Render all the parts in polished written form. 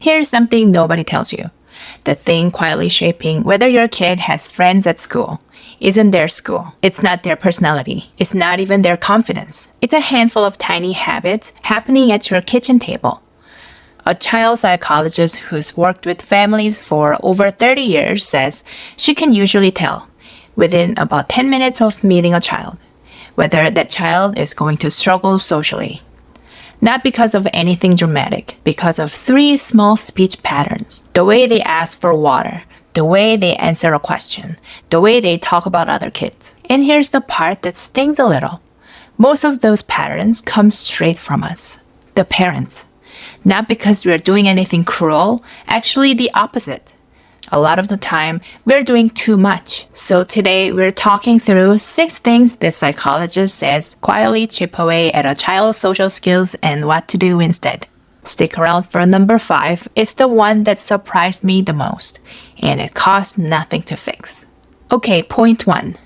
Here's something nobody tells you. The thing quietly shaping whether your kid has friends at school isn't their school. It's not their personality. It's not even their confidence. It's a handful of tiny habits happening at your kitchen table. A child psychologist who's worked with families for over 30 years says she can usually tell, within about 10 minutes of meeting a child, whether that child is going to struggle socially. Not because of anything dramatic, because of 3 small speech patterns. The way they ask for water, the way they answer a question, the way they talk about other kids. And here's the part that stings a little. Most of those patterns come straight from us, the parents. Not because we're doing anything cruel, actually the opposite. A lot of the time, we're doing too much. So today, we're talking through 6 things the psychologist says quietly chip away at a child's social skills and what to do instead. Stick around for number 5. It's the one that surprised me the most, and it costs nothing to fix. Okay, point 1.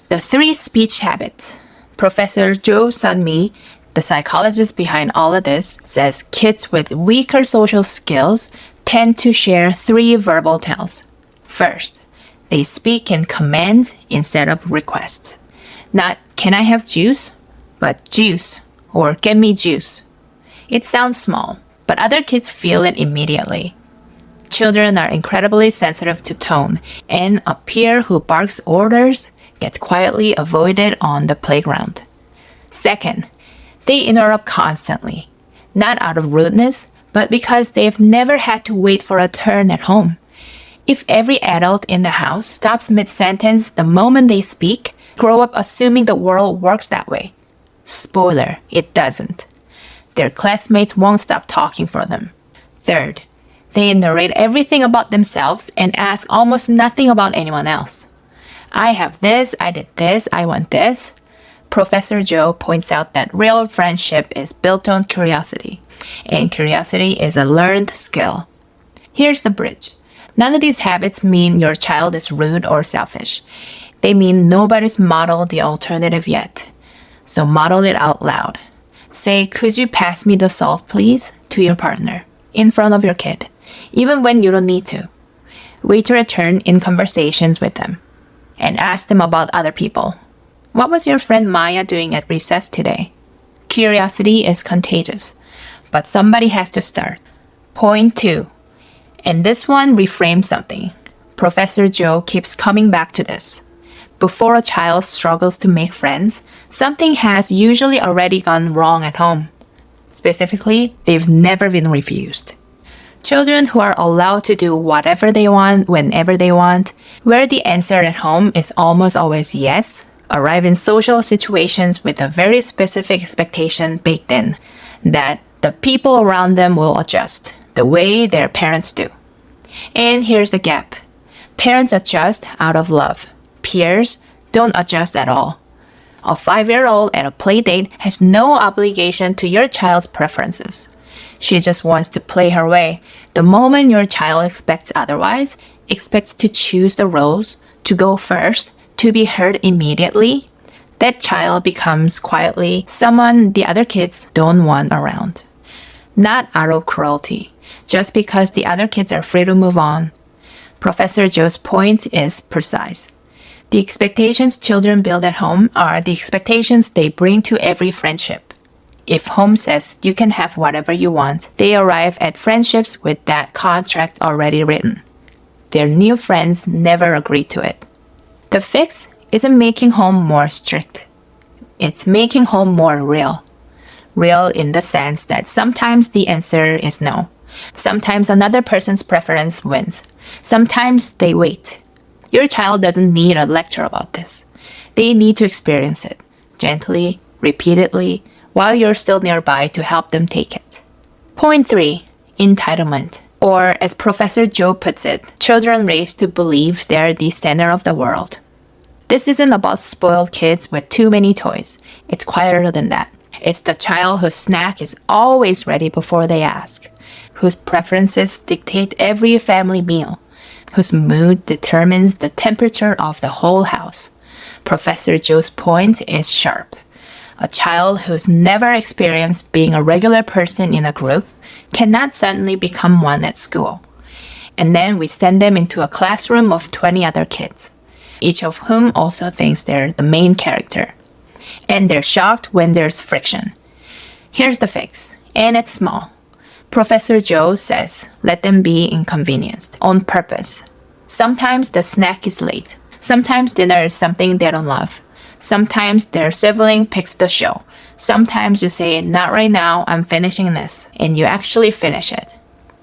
The 3 speech habits. Professor Jo Seon-mi, the psychologist behind all of this, says kids with weaker social skills tend to share 3 verbal tells. First, they speak in commands instead of requests. Not, can I have juice? But juice, or get me juice. It sounds small, but other kids feel it immediately. Children are incredibly sensitive to tone, and a peer who barks orders gets quietly avoided on the playground. Second, they interrupt constantly, not out of rudeness, but because they've never had to wait for a turn at home. If every adult in the house stops mid-sentence the moment they speak, grow up assuming the world works that way. Spoiler, it doesn't. Their classmates won't stop talking for them. Third, they narrate everything about themselves and ask almost nothing about anyone else. I have this, I did this, I want this. Professor Jo points out that real friendship is built on curiosity, and curiosity is a learned skill. Here's the bridge. None of these habits mean your child is rude or selfish. They mean nobody's modeled the alternative yet. So model it out loud. Say, could you pass me the salt, please, to your partner, in front of your kid, even when you don't need to. Wait your turn in conversations with them, and ask them about other people. What was your friend Maya doing at recess today? Curiosity is contagious, but somebody has to start. Point 2. And this one reframes something. Professor Jo keeps coming back to this. Before a child struggles to make friends, something has usually already gone wrong at home. Specifically, they've never been refused. Children who are allowed to do whatever they want whenever they want, where the answer at home is almost always yes, arrive in social situations with a very specific expectation baked in, that the people around them will adjust, the way their parents do. And here's the gap. Parents adjust out of love. Peers don't adjust at all. A 5-year-old at a play date has no obligation to your child's preferences. She just wants to play her way. The moment your child expects otherwise, expects to choose the roles, to go first, to be heard immediately, that child becomes quietly someone the other kids don't want around. Not out of cruelty, just because the other kids are free to move on. Professor Jo's point is precise. The expectations children build at home are the expectations they bring to every friendship. If home says you can have whatever you want, they arrive at friendships with that contract already written. Their new friends never agree to it. The fix isn't making home more strict. It's making home more real. Real in the sense that sometimes the answer is no. Sometimes another person's preference wins. Sometimes they wait. Your child doesn't need a lecture about this. They need to experience it, gently, repeatedly, while you're still nearby to help them take it. Point 3. Entitlement. Or, as Professor Jo puts it, children raised to believe they're the center of the world. This isn't about spoiled kids with too many toys. It's quieter than that. It's the child whose snack is always ready before they ask, whose preferences dictate every family meal, whose mood determines the temperature of the whole house. Professor Jo's point is sharp. A child who's never experienced being a regular person in a group cannot suddenly become one at school. And then we send them into a classroom of 20 other kids, each of whom also thinks they're the main character. And they're shocked when there's friction. Here's the fix, and it's small. Professor Jo says, let them be inconvenienced on purpose. Sometimes the snack is late. Sometimes dinner is something they don't love. Sometimes their sibling picks the show. Sometimes you say, not right now, I'm finishing this, and you actually finish it.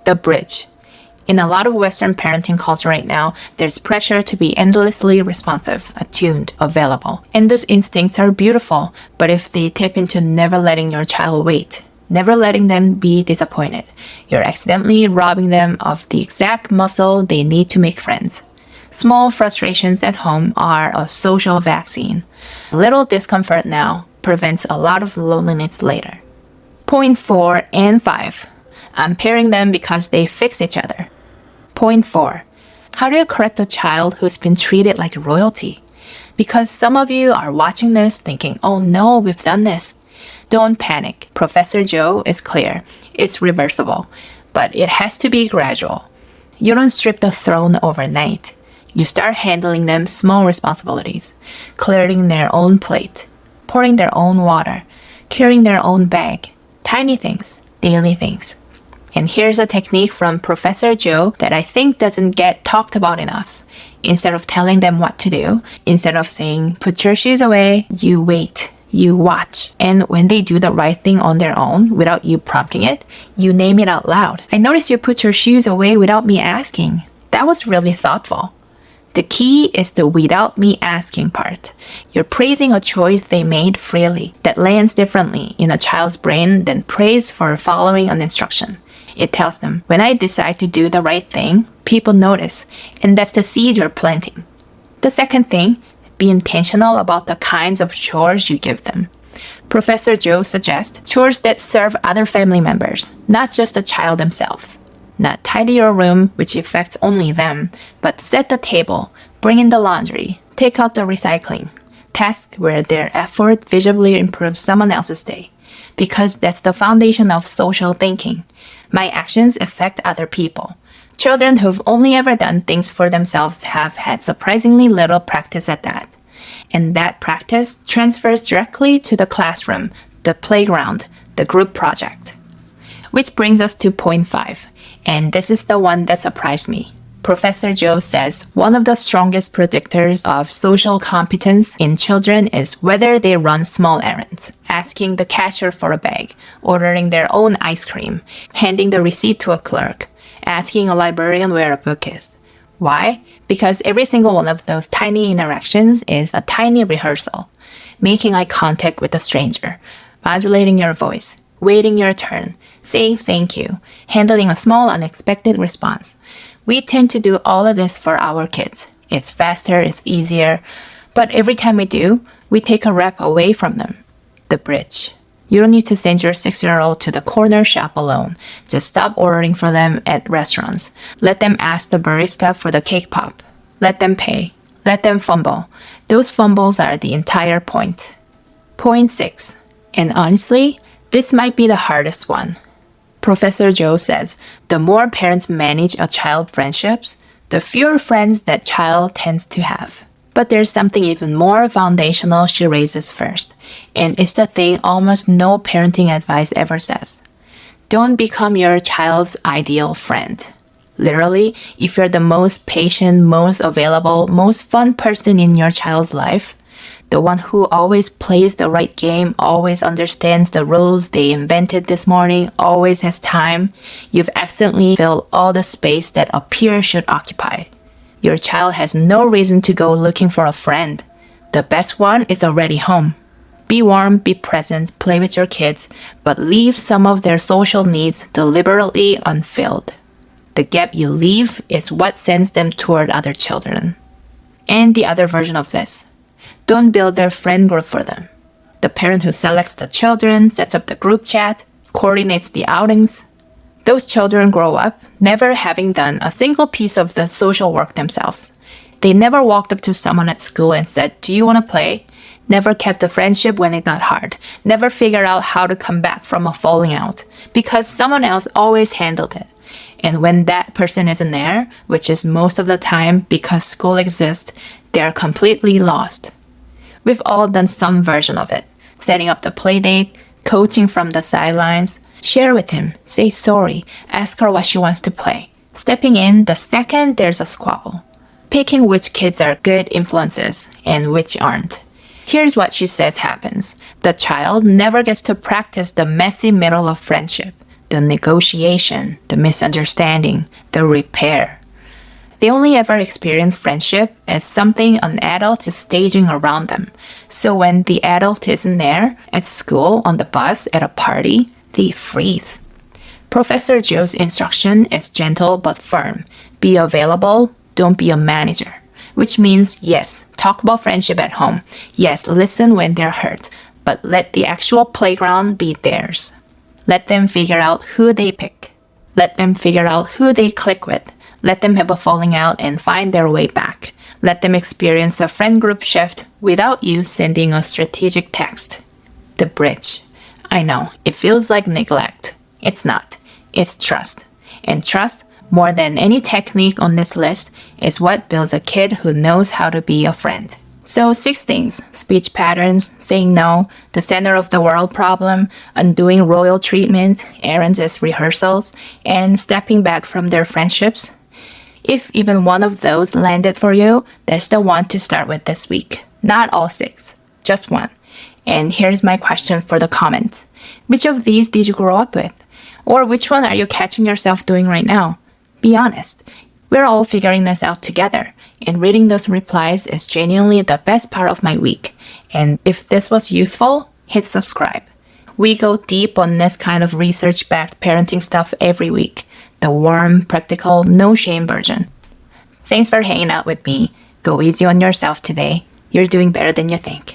The bridge. In a lot of Western parenting culture right now, there's pressure to be endlessly responsive, attuned, available. And those instincts are beautiful, but if they tip into never letting your child wait, never letting them be disappointed, you're accidentally robbing them of the exact muscle they need to make friends. Small frustrations at home are a social vaccine. A little discomfort now prevents a lot of loneliness later. Point 4 and 5. I'm pairing them because they fix each other. Point 4. How do you correct a child who's been treated like royalty? Because some of you are watching this thinking, oh no, we've done this. Don't panic. Professor Jo is clear. It's reversible, but it has to be gradual. You don't strip the throne overnight. You start handling them small responsibilities, clearing their own plate, pouring their own water, carrying their own bag, tiny things, daily things. And here's a technique from Professor Jo that I think doesn't get talked about enough. Instead of telling them what to do, instead of saying, put your shoes away, you wait, you watch. And when they do the right thing on their own, without you prompting it, you name it out loud. I noticed you put your shoes away without me asking. That was really thoughtful. The key is the without me asking part. You're praising a choice they made freely that lands differently in a child's brain than praise for following an instruction. It tells them, when I decide to do the right thing, people notice, and that's the seed you're planting. The second thing, be intentional about the kinds of chores you give them. Professor Jo suggests chores that serve other family members, not just the child themselves. Not tidy your room, which affects only them, but set the table, bring in the laundry, take out the recycling. Tasks where their effort visibly improves someone else's day. Because that's the foundation of social thinking. My actions affect other people. Children who've only ever done things for themselves have had surprisingly little practice at that. And that practice transfers directly to the classroom, the playground, the group project. Which brings us to point 5. And this is the one that surprised me. Professor Jo says one of the strongest predictors of social competence in children is whether they run small errands, asking the cashier for a bag, ordering their own ice cream, handing the receipt to a clerk, asking a librarian where a book is. Why? Because every single one of those tiny interactions is a tiny rehearsal. Making eye contact with a stranger, modulating your voice, waiting your turn, saying thank you, handling a small unexpected response. We tend to do all of this for our kids. It's faster, it's easier, but every time we do, we take a rep away from them. The bridge. You don't need to send your 6-year-old to the corner shop alone. Just stop ordering for them at restaurants. Let them ask the barista for the cake pop. Let them pay. Let them fumble. Those fumbles are the entire point. Point 6. And honestly, this might be the hardest one. Professor Jo says, the more parents manage a child's friendships, the fewer friends that child tends to have. But there's something even more foundational she raises first, and it's the thing almost no parenting advice ever says. Don't become your child's ideal friend. Literally, if you're the most patient, most available, most fun person in your child's life, the one who always plays the right game, always understands the rules they invented this morning, always has time, you've accidentally filled all the space that a peer should occupy. Your child has no reason to go looking for a friend. The best one is already home. Be warm, be present, play with your kids, but leave some of their social needs deliberately unfilled. The gap you leave is what sends them toward other children. And the other version of this. Don't build their friend group for them. The parent who selects the children, sets up the group chat, coordinates the outings. Those children grow up never having done a single piece of the social work themselves. They never walked up to someone at school and said, "Do you want to play?" Never kept a friendship when it got hard. Never figured out how to come back from a falling out because someone else always handled it. And when that person isn't there, which is most of the time because school exists, they're completely lost. We've all done some version of it. Setting up the play date, coaching from the sidelines, share with him, say sorry, ask her what she wants to play. Stepping in the second there's a squabble. Picking which kids are good influences and which aren't. Here's what she says happens. The child never gets to practice the messy middle of friendship, the negotiation, the misunderstanding, the repair. They only ever experience friendship as something an adult is staging around them. So when the adult isn't there, at school, on the bus, at a party, they freeze. Professor Jo's instruction is gentle but firm. Be available, don't be a manager. Which means, yes, talk about friendship at home. Yes, listen when they're hurt. But let the actual playground be theirs. Let them figure out who they pick. Let them figure out who they click with. Let them have a falling out and find their way back. Let them experience the friend group shift without you sending a strategic text. The bridge. I know, it feels like neglect. It's not. It's trust. And trust, more than any technique on this list, is what builds a kid who knows how to be a friend. So 6 things: speech patterns, saying no, the center of the world problem, undoing royal treatment, errands as rehearsals, and stepping back from their friendships. If even one of those landed for you, that's the one to start with this week. Not all 6, just one. And here's my question for the comments. Which of these did you grow up with? Or which one are you catching yourself doing right now? Be honest. We're all figuring this out together, and reading those replies is genuinely the best part of my week. And if this was useful, hit subscribe. We go deep on this kind of research-backed parenting stuff every week. The warm, practical, no-shame version. Thanks for hanging out with me. Go easy on yourself today. You're doing better than you think.